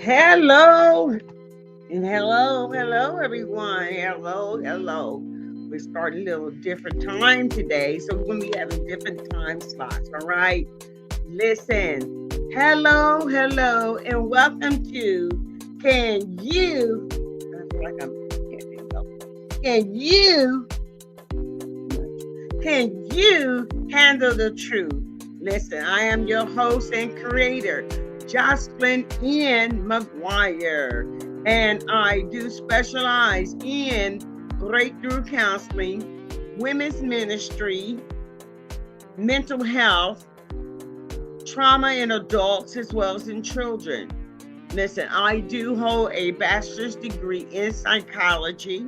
Hello, and hello, everyone. Hello. We're starting a little different time today, so we're going to be having different time slots, all right? Listen, hello, and welcome to Can You, I feel like I'm, can't go. Can you, can you handle the truth? Listen, I am your host and creator, Jocelyn N. McGuire, and I do specialize in breakthrough counseling, women's ministry, mental health, trauma in adults as well as in children. Listen, I do hold a bachelor's degree in psychology.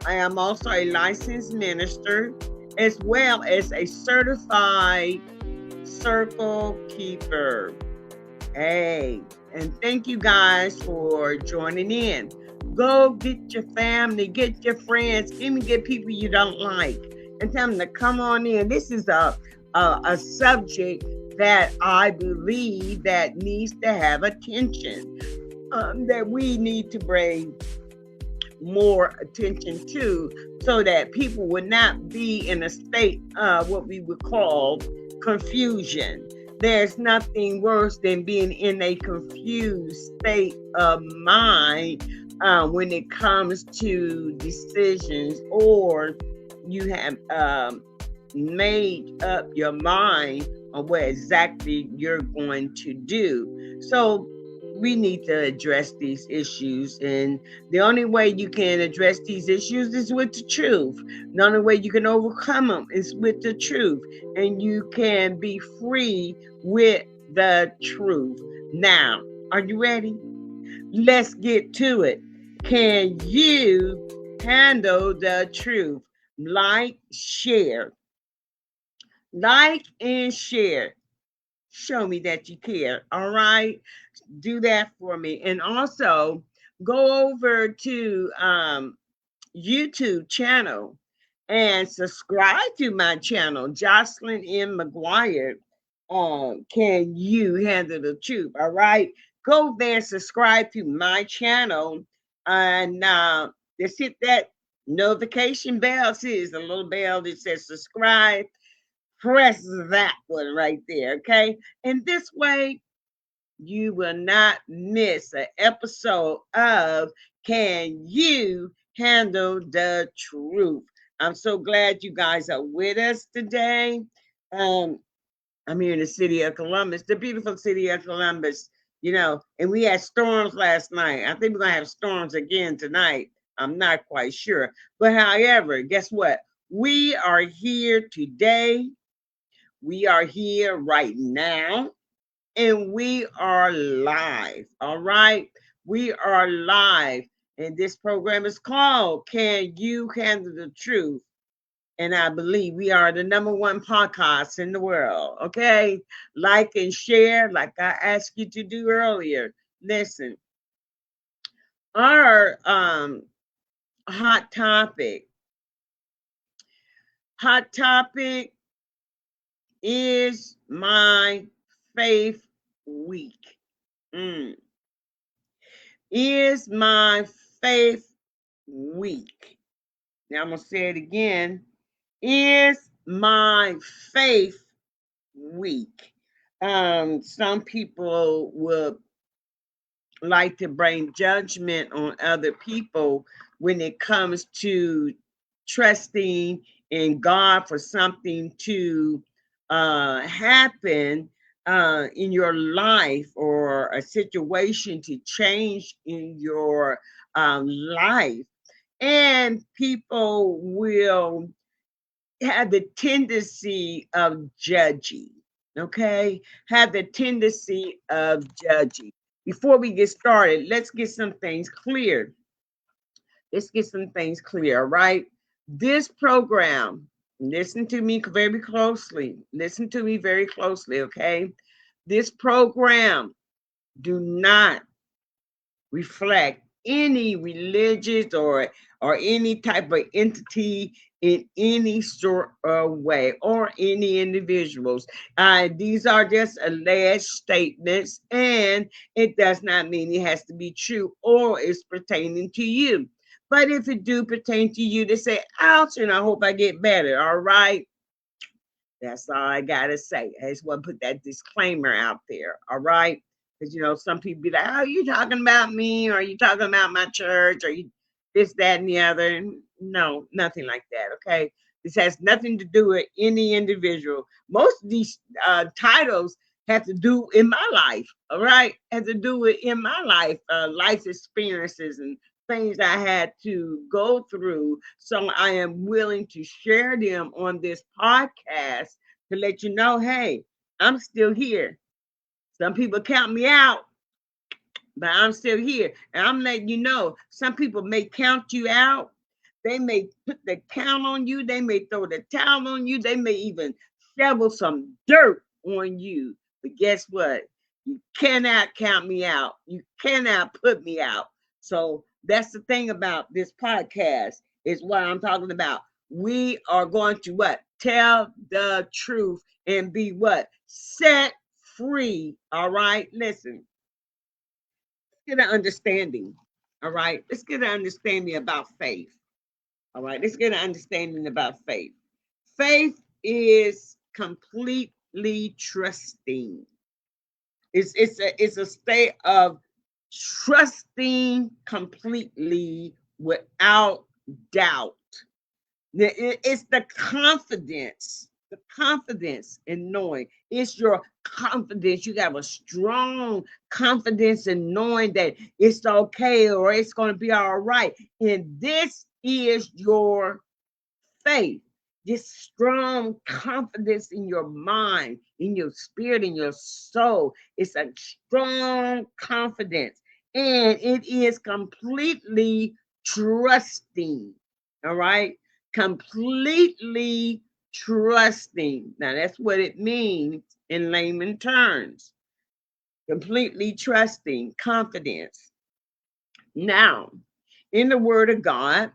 I am also a licensed minister as well as a certified circle keeper. Hey, and thank you guys for joining in. Go get your family, get your friends, even get people you don't like, and tell them to come on in. This is a subject that I believe that needs to have attention, that we need to bring more attention to, so that people would not be in a state of what we would call confusion. There's nothing worse than being in a confused state of mind when it comes to decisions, or you have made up your mind on what exactly you're going to do. So we need to address these issues, and the only way you can address these issues is with the truth. The only way you can overcome them is with the truth, and you can be free with the truth. Now, are you ready? Let's get to it. Can you handle the truth? Share, like and share. Show me that you care. All right, do that for me. And also go over to YouTube channel and subscribe to my channel, Jocelyn M. McGuire. Can you handle the truth? All right, go there and subscribe to my channel, and just hit that notification bell. See, it's a little bell that says subscribe. Press that one right there, okay? And this way, you will not miss an episode of Can You Handle the Truth? I'm so glad you guys are with us today. Um, I'm here in the city of Columbus, the beautiful city of Columbus, and we had storms last night. I think we're going to have storms again tonight. I'm not quite sure. But however, guess what? We are here today. We are here right now, and we are live. All right. We are live. And this program is called Can You Handle the Truth? And I believe we are the number one podcast in the world. Okay. Like and share, like I asked you to do earlier. Listen, our hot topic. Hot topic is my faith week. Is my faith week. Now I'm going to say it again. Is my faith week. Some people would like to bring judgment on other people when it comes to trusting in God for something to happen in your life, or a situation to change in your life. And people will have the tendency of judging, okay? Have the tendency of judging. Before we get started, let's get some things clear. All right? This program, listen to me very closely. Listen to me very closely, okay? This program do not reflect any religious or or any type of entity in any sort of way or any individuals. These are just alleged statements, and it does not mean it has to be true or is pertaining to you. But if it do pertain to you, to say, ouch, and I hope I get better. All right. That's all I gotta say. I just want to put that disclaimer out there. All right. Because some people be like, oh, you talking about me? Or you talking about my church? Or you this, that, and the other. No, nothing like that. Okay. This has nothing to do with any individual. Most of these titles have to do in my life. All right. Have to do with in my life, life experiences and things I had to go through. So I am willing to share them on this podcast to let you know, hey, I'm still here. Some people count me out, but I'm still here. And I'm letting you know, some people may count you out. They may put the count on you. They may throw the towel on you. They may even shovel some dirt on you. But guess what? You cannot count me out. You cannot put me out. So that's the thing about this podcast, is what I'm talking about. We are going to what? Tell the truth and be what? Set free. All right. Listen, get an understanding. All right. Let's get an understanding about faith. All right. Let's get an understanding about faith. Faith is completely trusting. It's a state of trusting completely without doubt. It's the confidence in knowing. It's your confidence. You have a strong confidence in knowing that it's okay or it's going to be all right. And this is your faith, this strong confidence in your mind, in your spirit, in your soul. It's a strong confidence, and it is completely trusting. All right, completely trusting. Now that's what it means in layman terms. Completely trusting, confidence. Now, in the Word of God,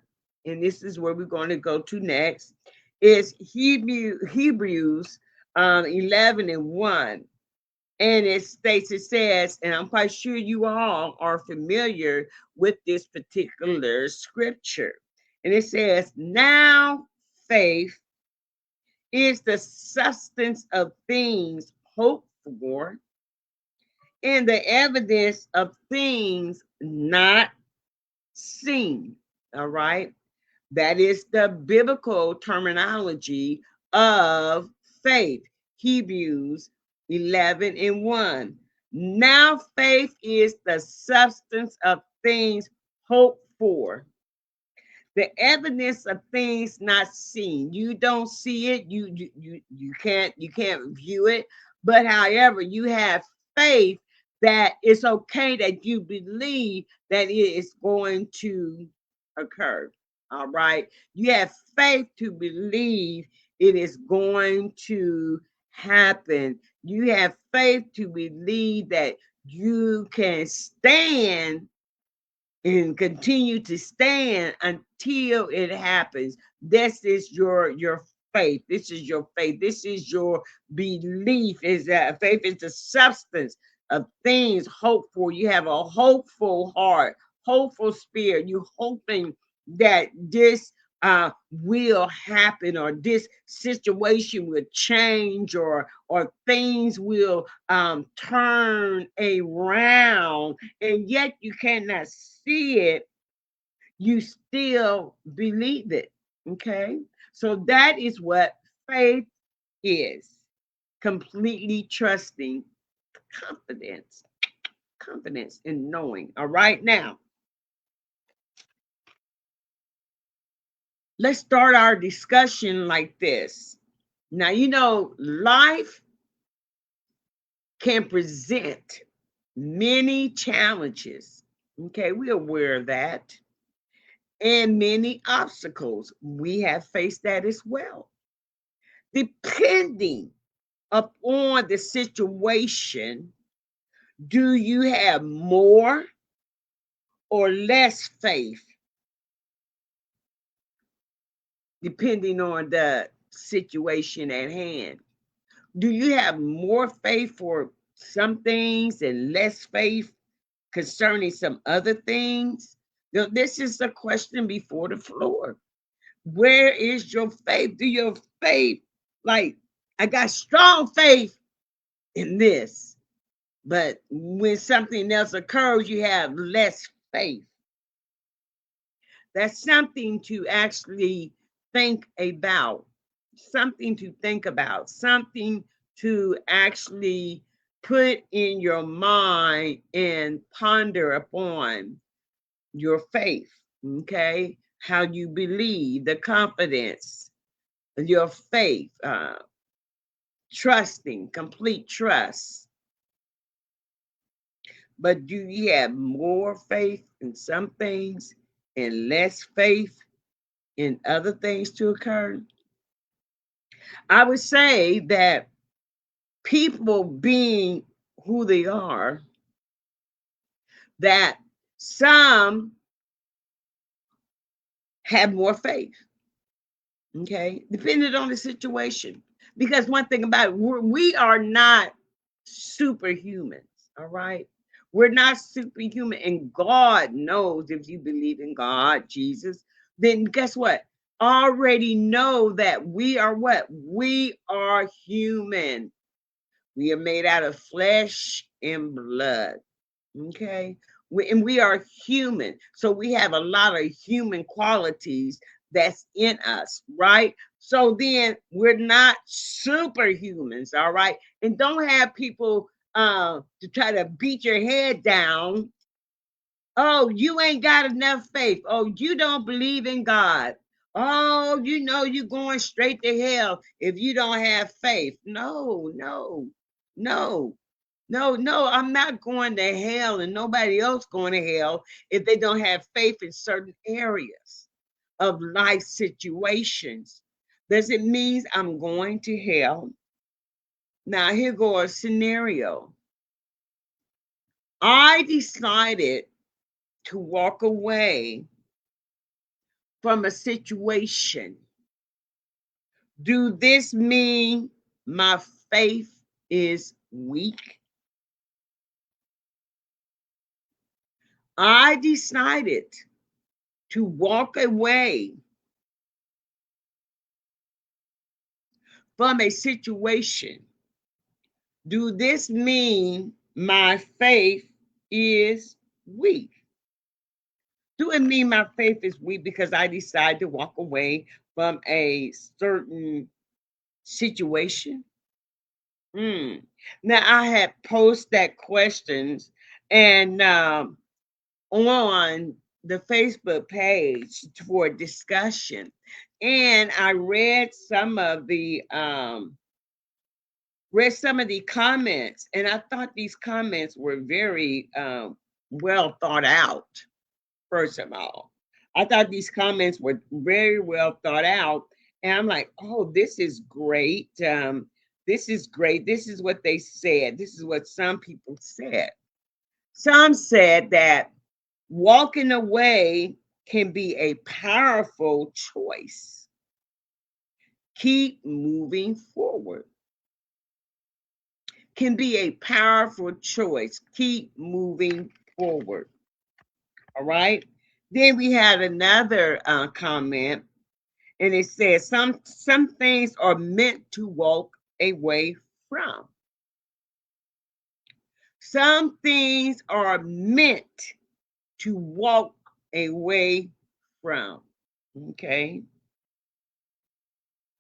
and this is where we're going to go to next, is Hebrews 11:1. And it says, and I'm quite sure you all are familiar with this particular scripture. And it says, now faith is the substance of things hoped for and the evidence of things not seen. All right. That is the biblical terminology of faith. Hebrews 11:1. Now faith is the substance of things hoped for, the evidence of things not seen. You don't see it, you can't view it, but however, you have faith that it's okay, that you believe that it is going to occur. All right. You have faith to believe it is going to happen. You have faith to believe that you can stand and continue to stand until it happens. This is your faith. This is your faith. This is your belief. Is that faith is the substance of things hoped for. You have a hopeful heart, hopeful spirit. You hoping that this will happen, or this situation will change, or things will turn around, and yet you cannot see it. You still believe it. Okay, so that is what faith is: completely trusting, confidence in knowing. All right, now let's start our discussion like this. Now, life can present many challenges. Okay, we're aware of that. And many obstacles. We have faced that as well. Depending upon the situation, do you have more or less faith depending on the situation at hand. Do you have more faith for some things and less faith concerning some other things? Now, this is the question before the floor. Where is your faith? Do your faith, like, I got strong faith in this, but when something else occurs, you have less faith? That's something to actually think about, something to think about, something to actually put in your mind and ponder upon your faith, okay? How you believe, the confidence, your faith, trusting, complete trust. But do you have more faith in some things and less faith in other things to occur? I would say that people being who they are, that some have more faith, okay, depending on the situation. Because one thing about it, we are not superhumans, all right? We're not superhuman, and God knows if you believe in God, Jesus, then guess what? Already know that we are what? We are human. We are made out of flesh and blood. Okay. And we are human. So we have a lot of human qualities that's in us, right? So then we're not superhumans, all right? And don't have people to try to beat your head down. Oh, you ain't got enough faith. Oh, you don't believe in God. Oh, you know you're going straight to hell if you don't have faith. No, no, no. No, no, I'm not going to hell and nobody else going to hell if they don't have faith in certain areas of life situations. Does it mean I'm going to hell? Now, here goes a scenario. I decided to walk away from a situation. Do this mean my faith is weak? I decided to walk away from a situation. Do this mean my faith is weak? Do it mean my faith is weak because I decide to walk away from a certain situation? Mm. Now I had posed that questions and on the Facebook page for discussion, and I read some of the comments, and I thought these comments were very well thought out. First of all, I thought these comments were very well thought out, and I'm like, oh, this is great. This is great. This is what they said. This is what some people said. Some said that walking away can be a powerful choice. Keep moving forward can be a powerful choice. Keep moving forward. All right. Then we had another comment, and it says some things are meant to walk away from. Some things are meant to walk away from. Okay.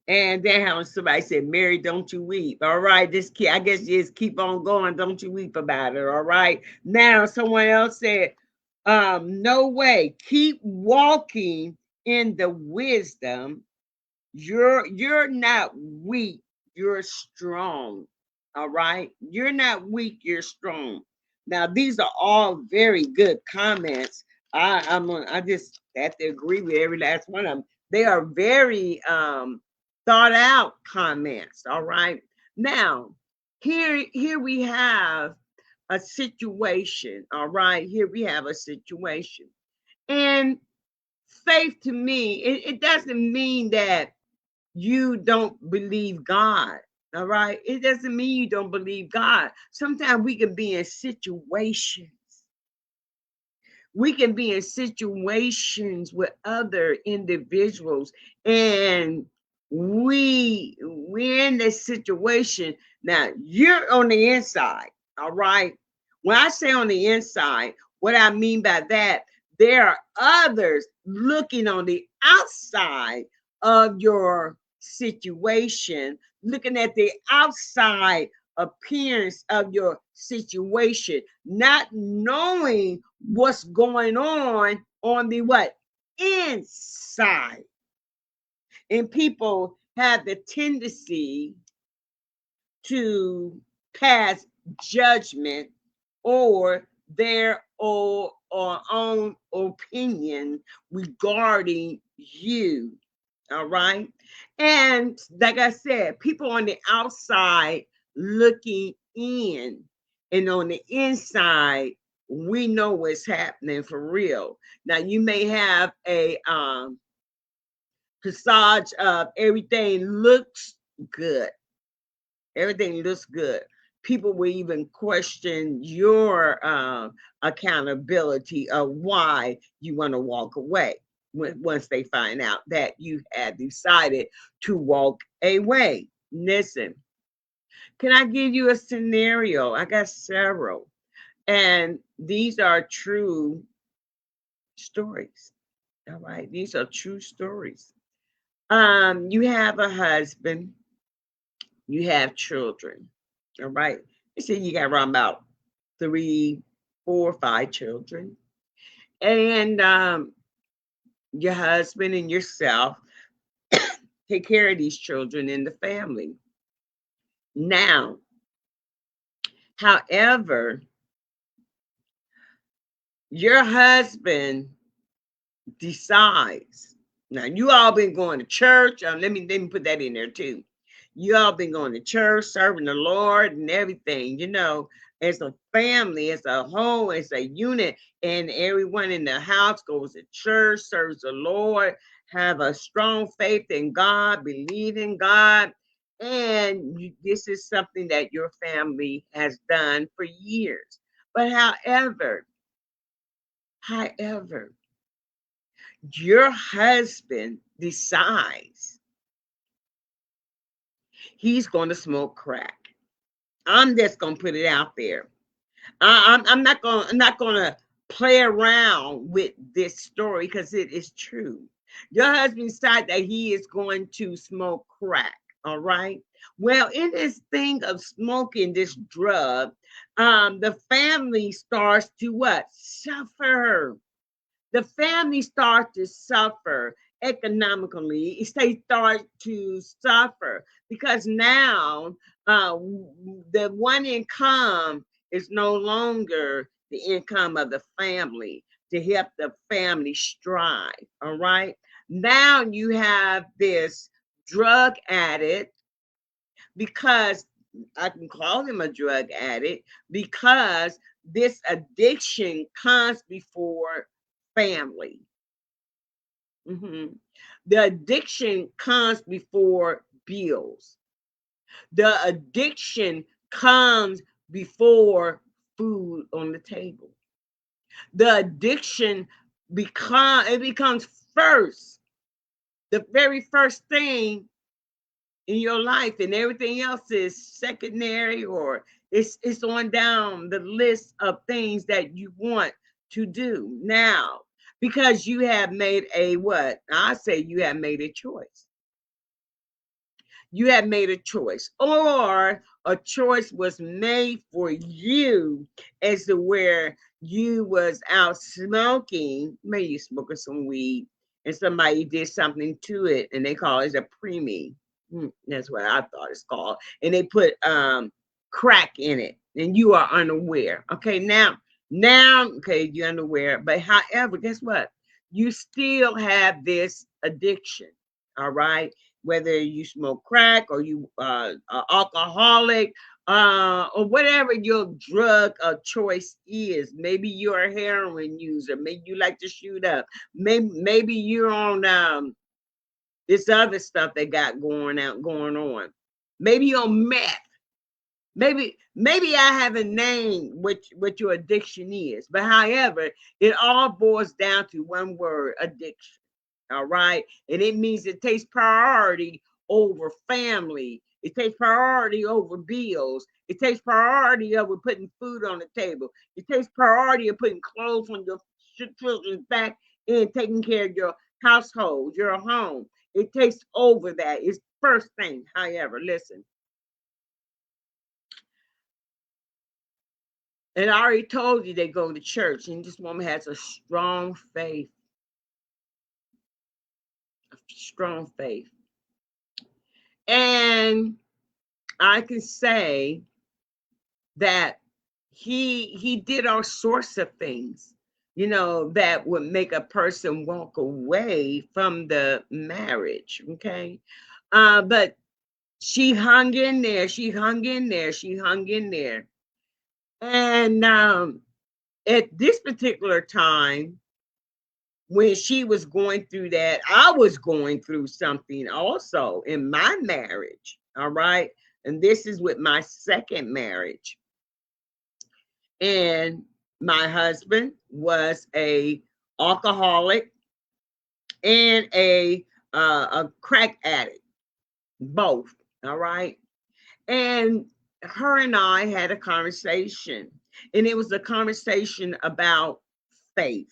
And then how somebody said, Mary, don't you weep. All right, I guess you just keep on going. Don't you weep about it. All right. Now someone else said, no way. Keep walking in the wisdom. You're not weak, you're strong. All right. You're not weak, you're strong. Now, these are all very good comments. I just have to agree with every last one of them. They are very thought out comments. All right. Now, here we have a situation. All right. Here we have a situation. And faith to me, it doesn't mean that you don't believe God. All right. It doesn't mean you don't believe God. Sometimes we can be in situations. We can be in situations with other individuals, and we're in this situation. Now you're on the inside. All right. When I say on the inside, what I mean by that, there are others looking on the outside of your situation, looking at the outside appearance of your situation, not knowing what's going on the what? Inside. And people have the tendency to pass judgment or their or own opinion regarding you. All right. And like I said, people on the outside looking in, and on the inside, we know what's happening for real. Now, you may have a facade of everything looks good. Everything looks good. People will even question your accountability of why you want to walk away once they find out that you had decided to walk away. Listen, can I give you a scenario? I got several, and these are true stories. All right, these are true stories. You have a husband, you have children. All right. You see, you got around about 3, 4, 5 children. And your husband and yourself take care of these children in the family. Now, however, your husband decides. Now, you all been going to church. Let me put that in there too. You all been going to church, serving the Lord and everything, as a family, as a whole, as a unit, and everyone in the house goes to church, serves the Lord, have a strong faith in God, believe in God. And this is something that your family has done for years. But however, your husband decides he's going to smoke crack. I'm just going to put it out there. I'm not going to play around with this story because it is true. Your husband decided that he is going to smoke crack. All right. Well, in this thing of smoking this drug, the family starts to what? Suffer. The family starts to suffer economically. They start to suffer because now the one income is no longer the income of the family to help the family strive. All right. Now you have this drug addict, because I can call him a drug addict, because this addiction comes before family. The addiction comes before bills. The addiction comes before food on the table. The addiction becomes first, the very first thing in your life, and everything else is secondary, or it's on down the list of things that you want to do now, because you have made a what? I say you have made a choice. You have made a choice, or a choice was made for you as to where you was out smoking, maybe you smoking some weed, and somebody did something to it, and they call it a preemie. That's what I thought it's called. And they put crack in it, and you are unaware. Okay, now, okay, you're unaware. But however, guess what? You still have this addiction. All right. whether you smoke crack or you alcoholic, or whatever your drug of choice is. Maybe you're a heroin user. Maybe you like to shoot up. Maybe you're on this other stuff they got going on. Maybe you're on meth. Maybe I haven't named what your addiction is, but however, it all boils down to one word: addiction. All right, and it means it takes priority over family. It takes priority over bills. It takes priority over putting food on the table. It takes priority of putting clothes on your children's back and taking care of your household, your home. It takes over that. It's first thing. However, listen. And I already told you they go to church, and this woman has a strong faith. A strong faith. And I can say that he did all sorts of things, that would make a person walk away from the marriage. Okay. But she hung in there. She hung in there. She hung in there. And at this particular time, when she was going through that, I was going through something also in my marriage. All right. And this is with my second marriage. And my husband was a alcoholic and a crack addict, both. All right. And her and I had a conversation, and it was a conversation about faith,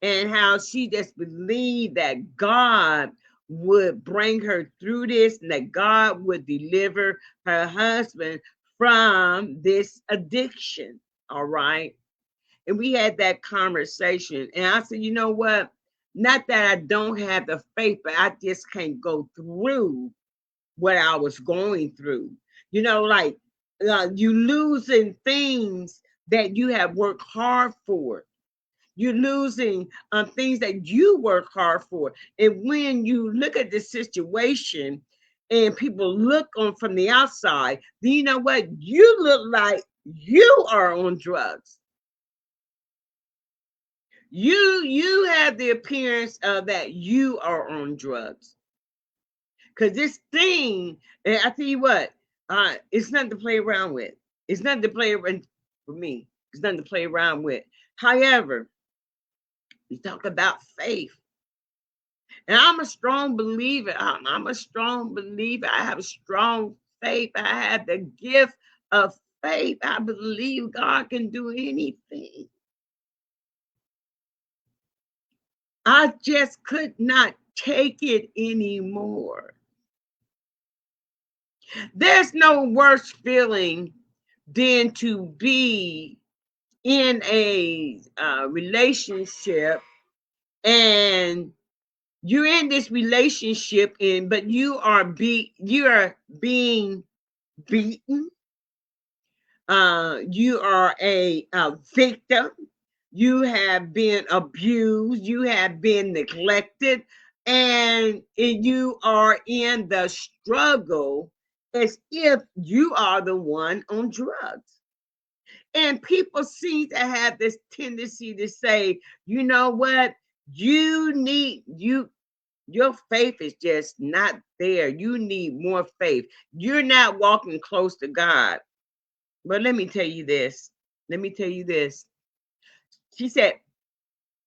and how she just believed that God would bring her through this and that God would deliver her husband from this addiction. All right. And we had that conversation, and I said, you know what? Not that I don't have the faith, but I just can't go through what I was going through. Like you losing things that you have worked hard for. You're losing things that you work hard for. And when you look at the situation and people look on from the outside, then you know what? You look like you are on drugs. You have the appearance of that you are on drugs. Because this thing, and I tell you what, it's nothing to play around with. It's nothing to play around for me. It's nothing to play around with. However, we talk about faith. And I'm a strong believer. I'm a strong believer. I have a strong faith. I have the gift of faith. I believe God can do anything. I just could not take it anymore. There's no worse feeling than to be in a relationship, and you're in this relationship, but you are being beaten. You are a victim. You have been abused. You have been neglected, and you are in the struggle as if you are the one on drugs. And people seem to have this tendency to say, you know what? Your faith is just not there. You need more faith. You're not walking close to God. But let me tell you this. She said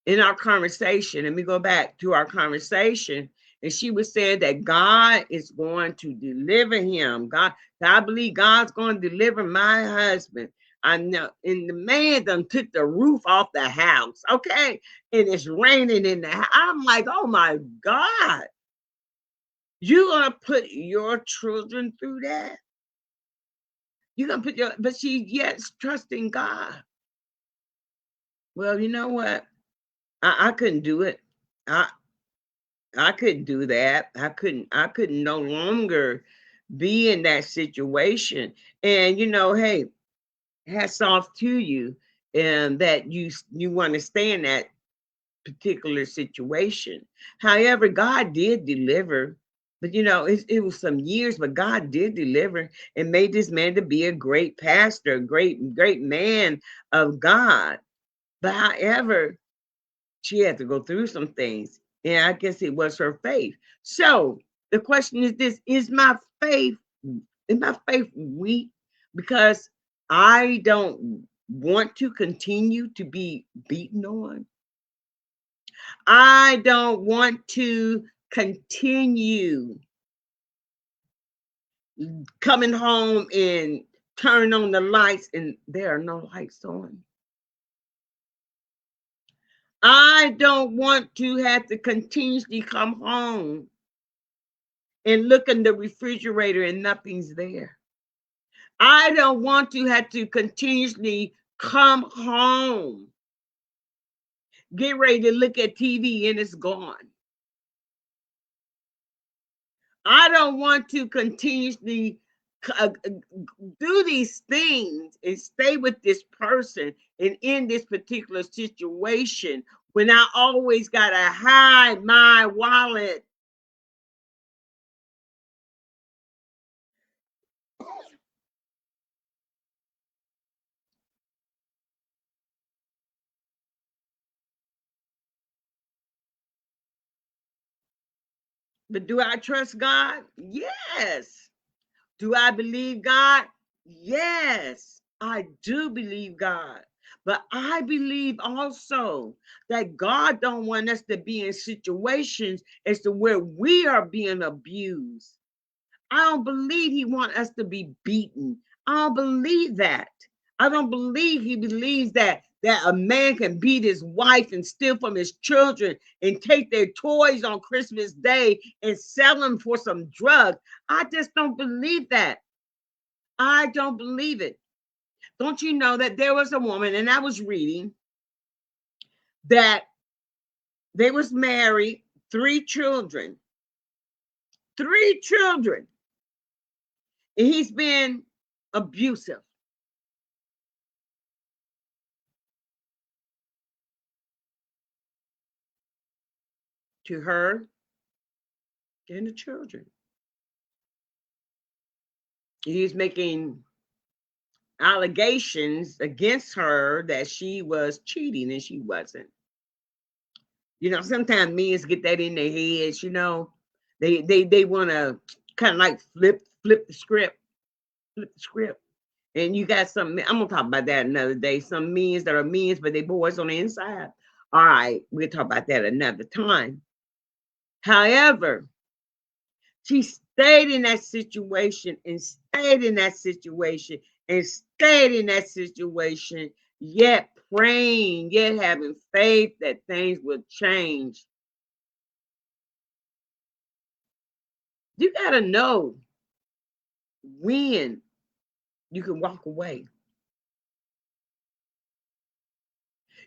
in our conversation, let me go back to our conversation, and she was saying that God is going to deliver him. I believe God's going to deliver my husband. I know, and the man done took the roof off the house, okay? And it's raining in the house. I'm like, oh my God. You're gonna put your children through that? You're gonna but she yet trusting God. Well, you know what? I couldn't do it. I couldn't do that. I couldn't no longer be in that situation. And hey, hats off to you, and that you want to stay in that particular situation. However, God did deliver. But it was some years, but God did deliver and made this man to be a great pastor, a great man of God. But however, she had to go through some things. And I guess it was her faith. So the question is this: is my faith weak because I don't want to continue to be beaten on? I don't want to continue coming home and turn on the lights and there are no lights on. I don't want to have to continuously come home and look in the refrigerator and nothing's there. I don't want to have to continuously come home, get ready to look at TV and it's gone. I don't want to continuously do these things and stay with this person and in this particular situation when I always got to hide my wallet. But do I trust God? Yes. Do I believe God? Yes, I do believe God. But I believe also that God don't want us to be in situations as to where we are being abused. I don't believe he wants us to be beaten. I don't believe that. I don't believe he believes that a man can beat his wife and steal from his children and take their toys on Christmas Day and sell them for some drugs. I just don't believe that. I don't believe it. Don't you know that there was a woman, and I was reading that they was married, three children, and he's been abusive to her and the children. He's making allegations against her that she was cheating and she wasn't. Sometimes men get that in their heads, they want to kind of like flip the script, flip the script. And you got some, I'm gonna talk about that another day. Some men that are men, but they boys on the inside. All right, we'll talk about that another time. However, she stayed in that situation and stayed in that situation and stayed in that situation, yet praying, yet having faith that things would change. You got to know when you can walk away.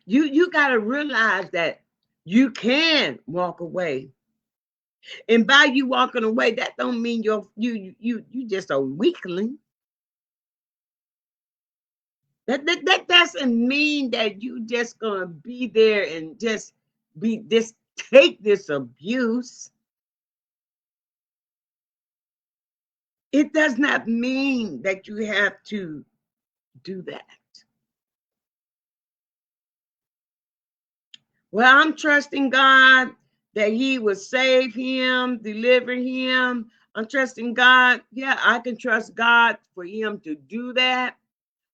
You got to realize that you can walk away. And by you walking away, that don't mean you just a weakling. That doesn't mean that you just gonna be there and just take this abuse. It does not mean that you have to do that. Well, I'm trusting God that he will save him, deliver him. I'm trusting God. Yeah, I can trust God for him to do that,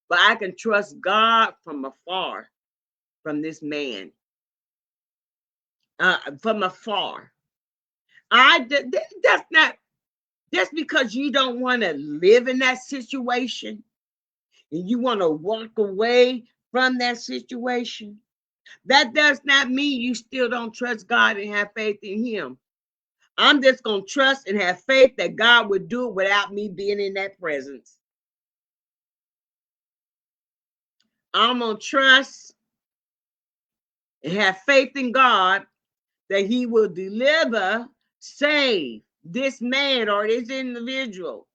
but I can trust God from afar, from this man, from afar. That's not just because you don't want to live in that situation and you want to walk away from that situation. That does not mean you still don't trust God and have faith in him. I'm just going to trust and have faith that God would do it without me being in that presence. I'm going to trust and have faith in God that he will deliver, save this man or this individual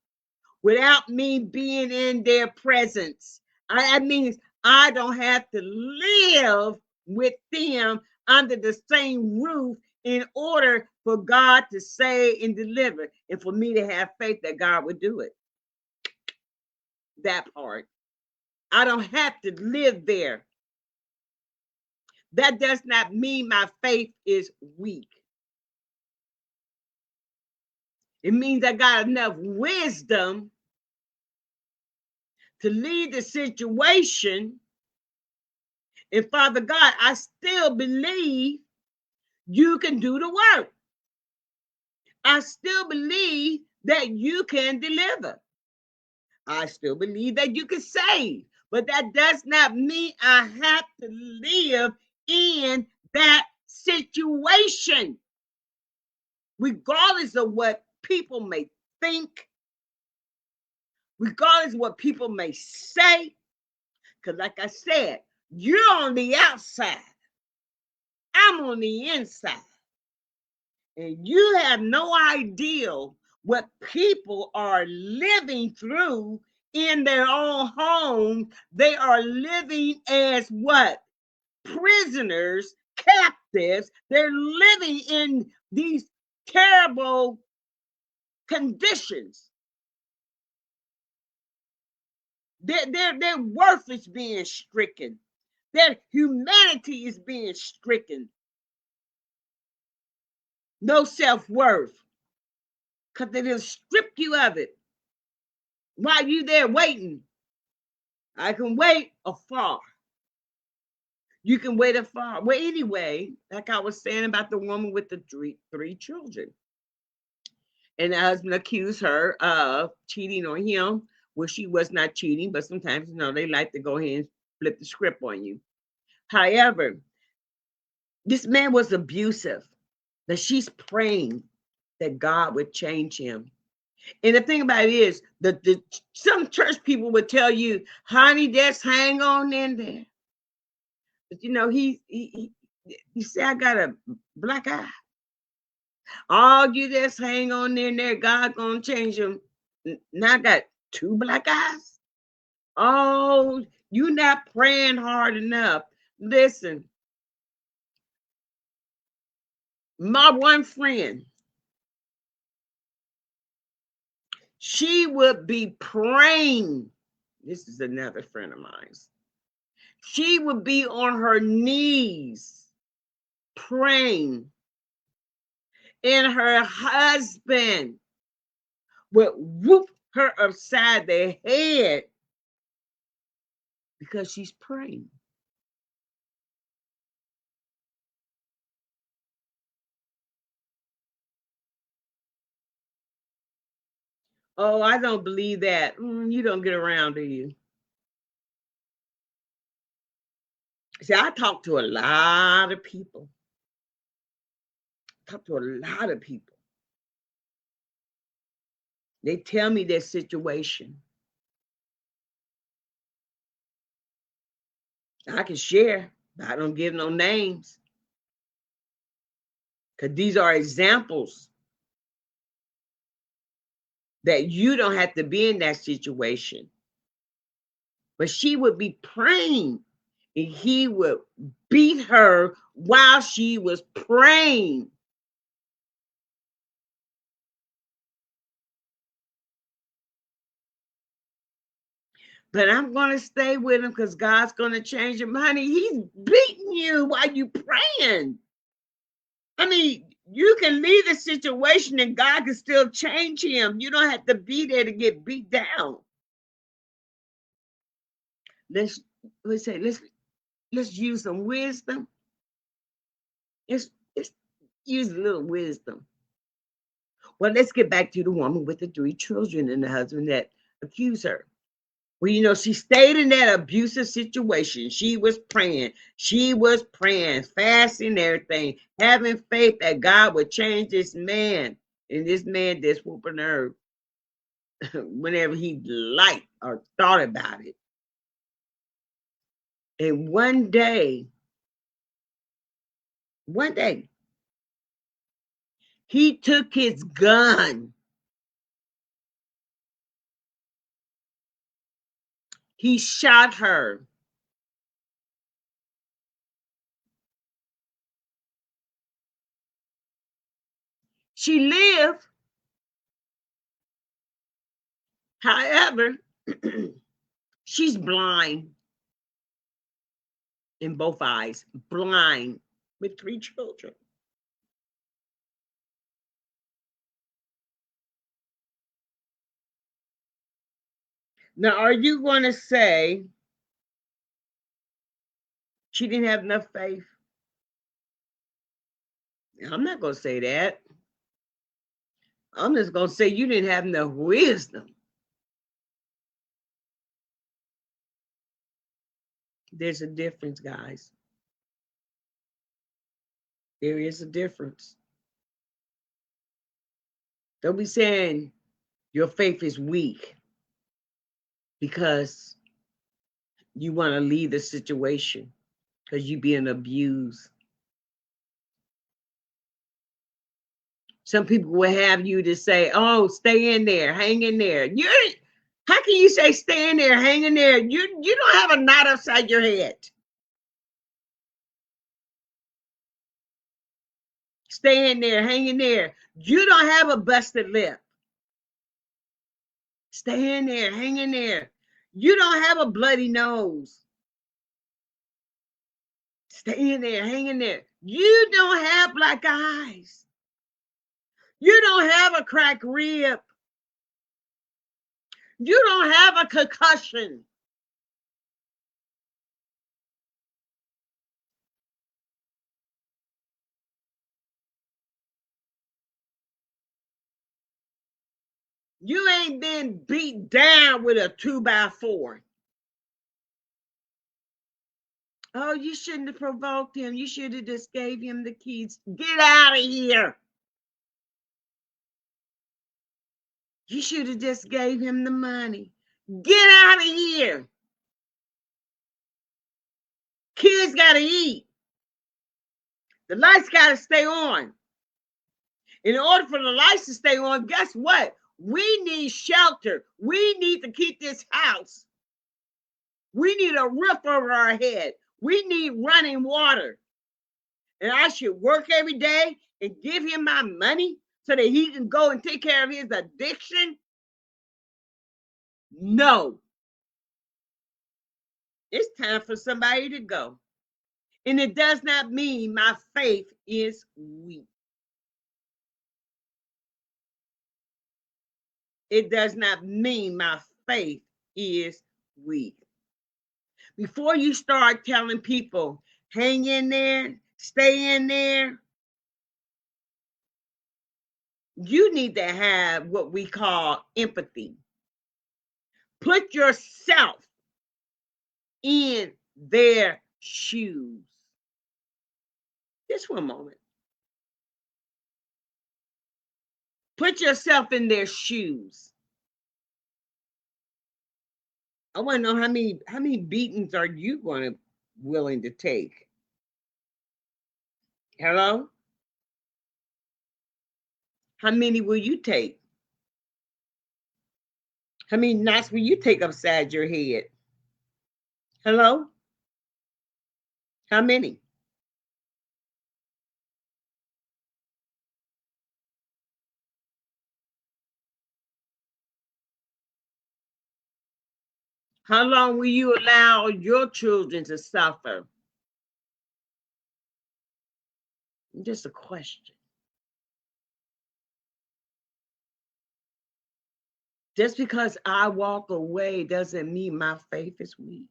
without me being in their presence. That means I don't have to live with them. under the same roof in order for God to save and deliver, and for me to have faith that God would do it. That part. I don't have to live there. That does not mean my faith is weak. It means I got enough wisdom to lead the situation. And Father God, I still believe you can do the work. I still believe that you can deliver. I still believe that you can save. But that does not mean I have to live in that situation, regardless of what people may think, regardless of what people may say. Because, like I said, you're on the outside, I'm on the inside. And you have no idea what people are living through in their own home. They are living as what? Prisoners, captives. They're living in these terrible conditions. Their worth is being stricken. Their humanity is being stricken. No self-worth. Because they just strip you of it. While you there waiting, I can wait afar. You can wait afar. Well, anyway, like I was saying about the woman with the three children. And the husband accused her of cheating on him. Well, she was not cheating, but sometimes, they like to go ahead and flip the script on you. However, this man was abusive. That she's praying that God would change him. And the thing about it is that some church people would tell you, honey, just hang on in there. But he said, I got a black eye. All you just hang on in there, God gonna change him. Now I got two black eyes. Oh, you not praying hard enough. Listen, my one friend, she would be praying. This is another friend of mine. She would be on her knees praying, and her husband would whoop her upside the head because she's praying. Oh, I don't believe that. You don't get around, do you? See, I talk to a lot of people. They tell me their situation. I can share, but I don't give no names. Because these are examples that you don't have to be in that situation. But she would be praying, and he would beat her while she was praying. But I'm going to stay with him because God's going to change him. Honey, he's beating you while you praying. I mean, you can leave the situation and God can still change him. You don't have to be there to get beat down. Let's use some wisdom. Let's use a little wisdom. Well, let's get back to the woman with the three children and the husband that accused her. Well, she stayed in that abusive situation. She was praying. Fasting, everything, having faith that God would change this man. And this man just whooping her whenever he liked or thought about it. And one day, he took his gun. He shot her. She lived. However, she's blind in both eyes, blind with 3 children. Now, are you going to say she didn't have enough faith? I'm not going to say that. I'm just going to say you didn't have enough wisdom. There's a difference, guys. There is a difference. Don't be saying your faith is weak because you want to leave the situation because you're being abused. Some people will have you to say, oh, stay in there, hang in there. How can you say stay in there, hang in there? You don't have a knot upside your head. Stay in there, hang in there. You don't have a busted lip. Stay in there, hang in there. You don't have a bloody nose. Stay in there, hang in there. You don't have black eyes. You don't have a cracked rib. You don't have a concussion. You ain't been beat down with a 2x4. Oh, you shouldn't have provoked him. You should have just gave him the keys. Get out of here. You should have just gave him the money. Get out of here. Kids got to eat. The lights got to stay on. In order for the lights to stay on, guess what? We need shelter. We need to keep this house. We need a roof over our head. We need running water. And I should work every day and give him my money so that he can go and take care of his addiction? No. It's time for somebody to go. And it does not mean my faith is weak. It does not mean my faith is weak. Before you start telling people, hang in there, stay in there, you need to have what we call empathy. Put yourself in their shoes. Just for a moment. Put yourself in their shoes. I want to know how many beatings are you willing to take? Hello? How many will you take? How many knots will you take upside your head? Hello? How many? How long will you allow your children to suffer? Just a question. Just because I walk away doesn't mean my faith is weak.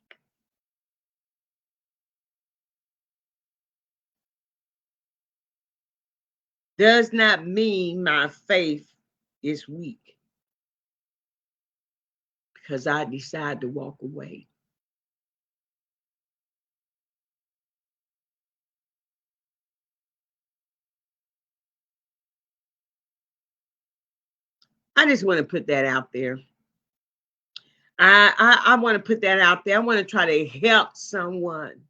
Does not mean my faith is weak because I decide to walk away. I just want to put that out there. I want to put that out there. I want to try to help someone.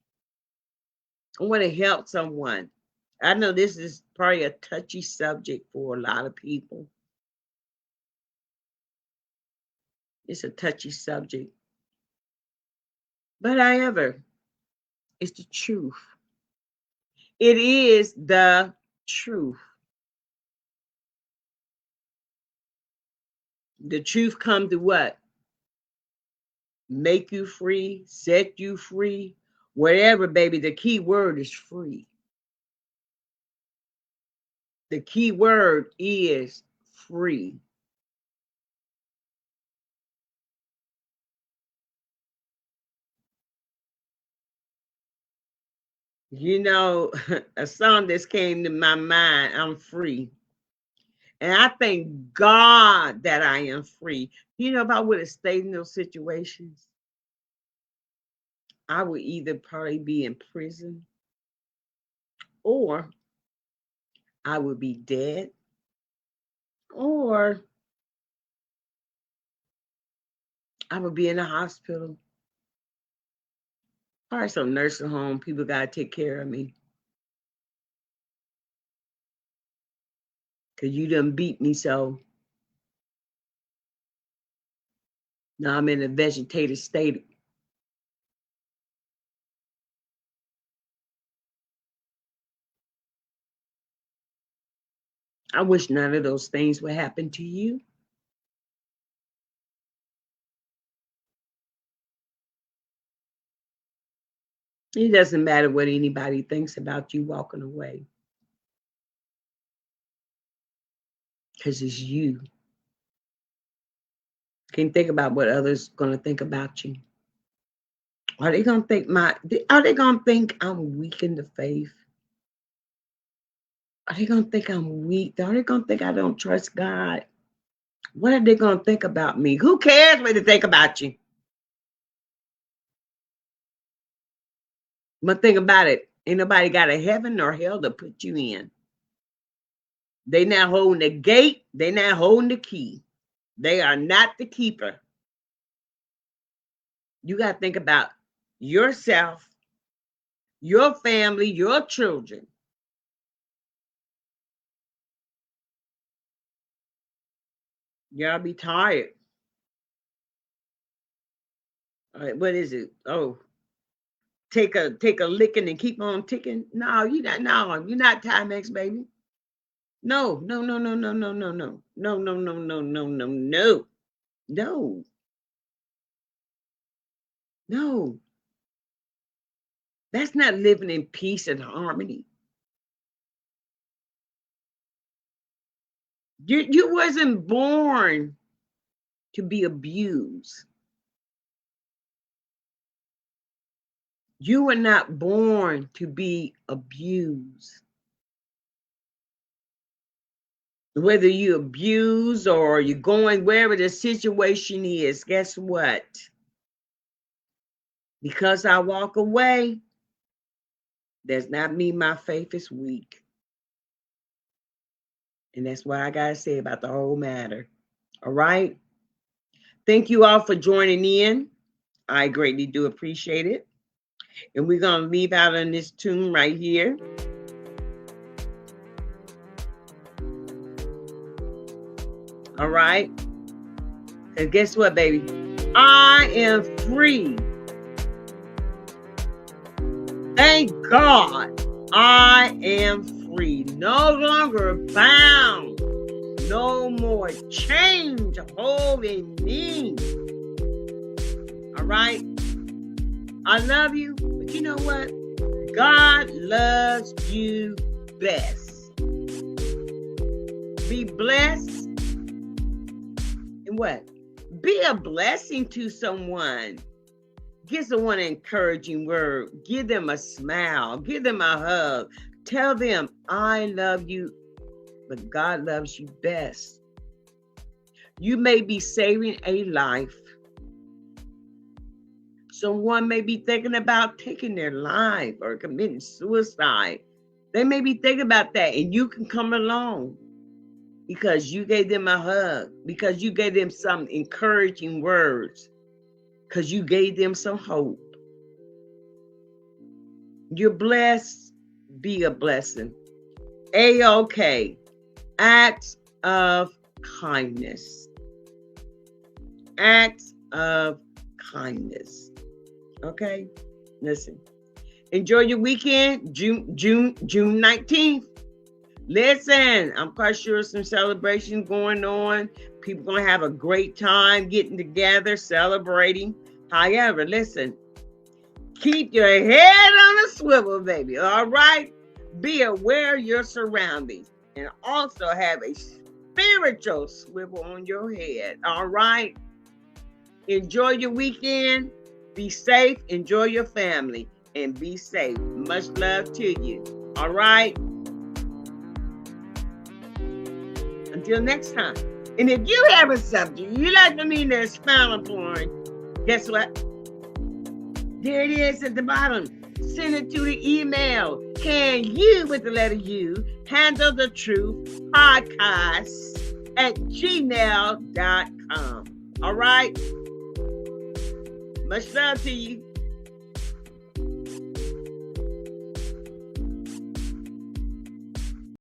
I want to help someone. I know this is probably a touchy subject for a lot of people. It's a touchy subject. But however, it's the truth. It is the truth. The truth come to what? Make you free, set you free, whatever, baby. The key word is free. The key word is free. You know, a song that came to my mind, I'm free. And I thank God that I am free. You know, if I would have stayed in those situations, I would either probably be in prison or I would be dead or I would be in a hospital. Probably some nursing home. People got to take care of me. Because you done beat me so. Now I'm in a vegetative state. I wish none of those things would happen to you. It doesn't matter what anybody thinks about you walking away. Because it's you. Can't think about what others going to think about you. Are they going to think I'm weak in the faith? Are they going to think I'm weak? Are they going to think I don't trust God? What are they going to think about me? Who cares what they think about you? But think about it. Ain't nobody got a heaven or hell to put you in. They not holding the gate. They not holding the key. They are not the keeper. You got to think about yourself, your family, your children. Y'all be tired. All right, what is it? Oh, take a licking and keep on ticking. No, you're not Timex, baby. No. No. That's not living in peace and harmony. You wasn't born to be abused. You were not born to be abused. Whether you abuse or you're going wherever the situation is, guess what? Because I walk away, does not mean my faith is weak. And that's what I got to say about the whole matter. All right? Thank you all for joining in. I greatly do appreciate it. And we're going to leave out on this tune right here. All right? And guess what, baby? I am free. Thank God I am free. No longer bound. No more chains holding me. All right? I love you, but you know what? God loves you best. Be blessed. And what? Be a blessing to someone. Give someone an encouraging word. Give them a smile. Give them a hug. Tell them, I love you, but God loves you best. You may be saving a life. Someone may be thinking about taking their life or committing suicide. They may be thinking about that, and you can come along because you gave them a hug, because you gave them some encouraging words, because you gave them some hope. You're blessed. Be a blessing. A-OK. Acts of kindness. Acts of kindness. Okay? Listen. Enjoy your weekend, June 19th. Listen, I'm quite sure some celebrations going on. People going to have a great time getting together, celebrating. However, listen, keep your head on a swivel, baby. All right? Be aware of your surroundings and also have a spiritual swivel on your head. All right? Enjoy your weekend. Be safe. Enjoy your family. And be safe. Much love to you. All right? Until next time. And if you have a subject you'd like for me to expound upon, guess what? There it is at the bottom. Send it to the email. Can you, with the letter U, handle the truth podcast at gmail.com. All right? Much love to you.